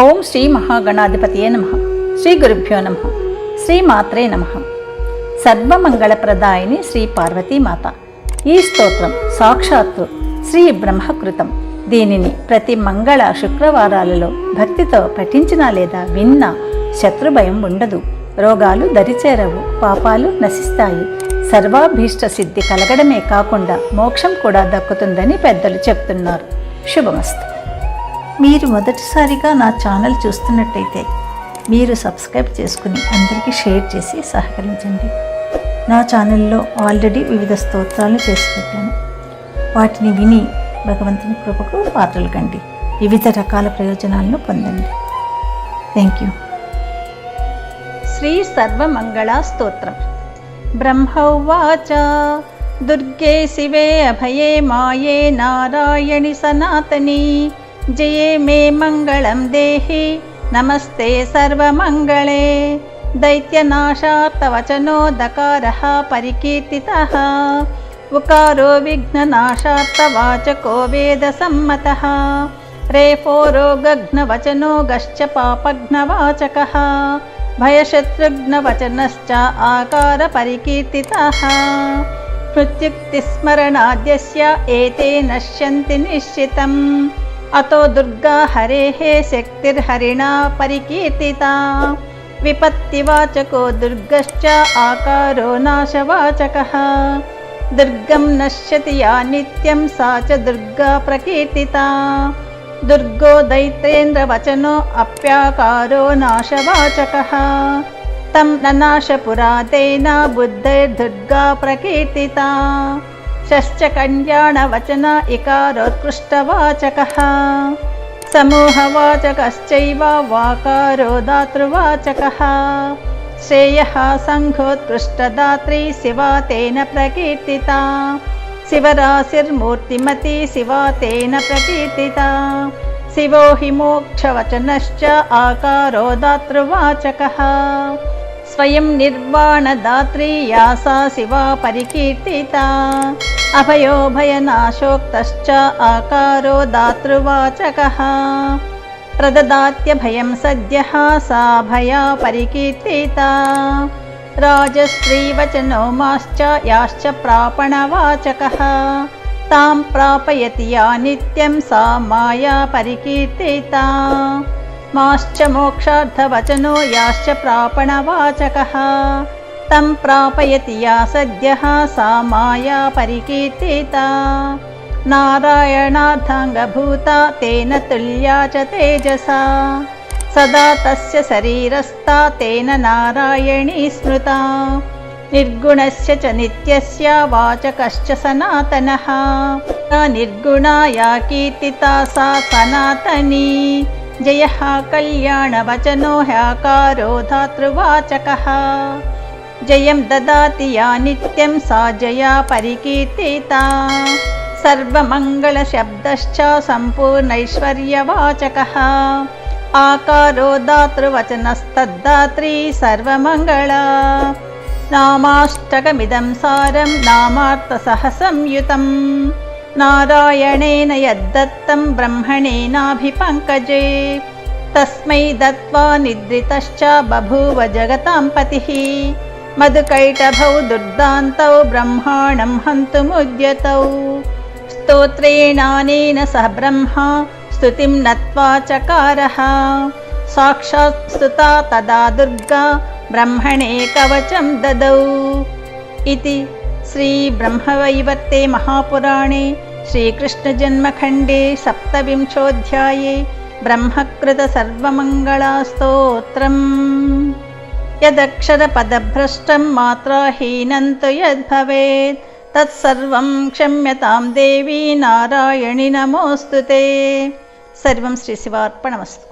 ఓం శ్రీ మహాగణాధిపతియే నమః. శ్రీ గురుభ్యో నమః. శ్రీ మాత్రే నమః. సర్వమంగళప్రదాయిని శ్రీ పార్వతీమాత. ఈ స్తోత్రం సాక్షాత్తు శ్రీ బ్రహ్మకృతం. దీనిని ప్రతి మంగళ శుక్రవారాలలో భక్తితో పఠించినా లేదా విన్నా శత్రుభయం ఉండదు, రోగాలు దరిచేరవు, పాపాలు నశిస్తాయి, సర్వాభీష్ట సిద్ధి కలగడమే కాకుండా మోక్షం కూడా దక్కుతుందని పెద్దలు చెప్తున్నారు. శుభమస్తు. మీరు మొదటిసారిగా నా ఛానల్ చూస్తున్నట్టయితే మీరు సబ్స్క్రైబ్ చేసుకుని అందరికీ షేర్ చేసి సహకరించండి. నా ఛానల్లో ఆల్రెడీ వివిధ స్తోత్రాలను చేసి పెట్టాను. వాటిని విని భగవంతుని కృపకు పాత్రలు కండి, వివిధ రకాల ప్రయోజనాలను పొందండి. Thank you. శ్రీ సర్వమంగళ స్తోత్రం. బ్రహ్మోవాచ దుర్గే శివే అభయే మాయే నారాయణి సనాతని జయే మే మంగళం దేహి నమస్తే సర్వమంగళే. దైత్యనాశార్థవచనో దకారః పరికీర్తితః ఉకారో విఘ్ననాశార్థవాచకో వేదసమ్మతః. రేఫో రోగఘ్నవచనో గశ్చ పాపఘ్నవాచకః భయశత్రుఘ్నవచనశ్చ ఆకార పరికీర్తితః. మృత్యుక్తిస్మరణాద్యస్య ఏతే నశ్యంతి నిశ్చితం. అతో దుర్గా హరేః శక్తిర్హరిణా పరికీర్తితా. విపత్తివాచకో దుర్గశ్చ ఆకారో నాశవాచకః. దుర్గం నశ్యతి యా నిత్యం సా చ దుర్గా ప్రకీర్తితా. దుర్గో దైత్రేంద్రవచనో అప్యాకారో నాశవాచకః. తం ననాశపురాతేన బుద్ధైర్దుర్గా ప్రకీర్తితా. షష్ఠ కళ్యాణవచన ఇకారోత్కృష్టవాచకః. సమూహవాచకశ్చైవ వాకారో దాతృవాచకః. శ్రేయః సంఘోత్కృష్టదాత్రీ శివా తేన ప్రకీర్తితా. శివరాశిర్మూర్తిమతి శివా తేన ప్రకీర్తితా. శివో హి మోక్షవచనశ్చ ఆకారో దాతృవాచకః. స్వయం నిర్వాణదాత్రీ యా సా శివా పరికీర్తితా. అభయో భయనాశోక్తశ్చ ఆకారో దాతృవాచకః. ప్రదదాత్యభయం సద్యః సా భయా పరికీర్తితా. రాజస్త్రీవచనో మాశ్చ యాశ్చ ప్రాపణవాచకః. తాం ప్రాపయతి యా నిత్యం సా మాయా పరికీర్తితా. మాశ్చ మోక్షార్థవచనో యాశ్చ ప్రాపణవాచకః. తం ప్రాపయతి యా సద్యః సా మాయా పరికీర్తితా. నారాయణార్థాంగభూతా తేన తుల్యా చ తేజసా. సదా తస్య శరీరస్థా తేన నారాయణీ స్మృతా. నిర్గుణస్య చ నిత్యస్య వాచకశ్చ సనాతనః. నిర్గుణా యా కీర్తితా సా సనాతనీ. జయః కళ్యాణవచనో హ్యాకారో ధాతృవాచకః. జయం దదాతి యా నిత్యం సా జయా పరికీర్తితా. సర్వమంగళశబ్దశ్చ సంపూర్ణైశ్వర్యవాచకః. ఆకారో దాతృవచనస్తద్దాత్రీ సర్వమంగళా. నామాష్టకమిదం సారం నామార్థసహసంయుతం. నారాయణేన యద్దత్తం బ్రహ్మణేనాభిపంకజే. తస్మై దత్వా నిద్రితశ్చ బభూవ జగతాం పతిః. మధుకైటభౌ దుర్దాంతౌ బ్రహ్మాణం హంతుముద్యతౌ. స్తోత్రేణానేన సహ బ్రహ్మ స్తుతిం నత్వా చకారః. సాక్షాత్ స్తుతా తదా దుర్గా బ్రహ్మణే కవచం దదౌ. ఇతి శ్రీ బ్రహ్మవైవర్తే మహాపురాణే శ్రీకృష్ణజన్మఖండే సప్తవింశోऽధ్యాయే బ్రహ్మకృత సర్వమంగళా స్తోత్రం. యదక్షరపదభ్రష్టం మాత్రాహీనం తు యద్భవేత్ తత్సర్వం క్షమ్యతాం దేవీ నారాయణి నమోస్తుతే. సర్వం శ్రీ శివార్పణమస్తు.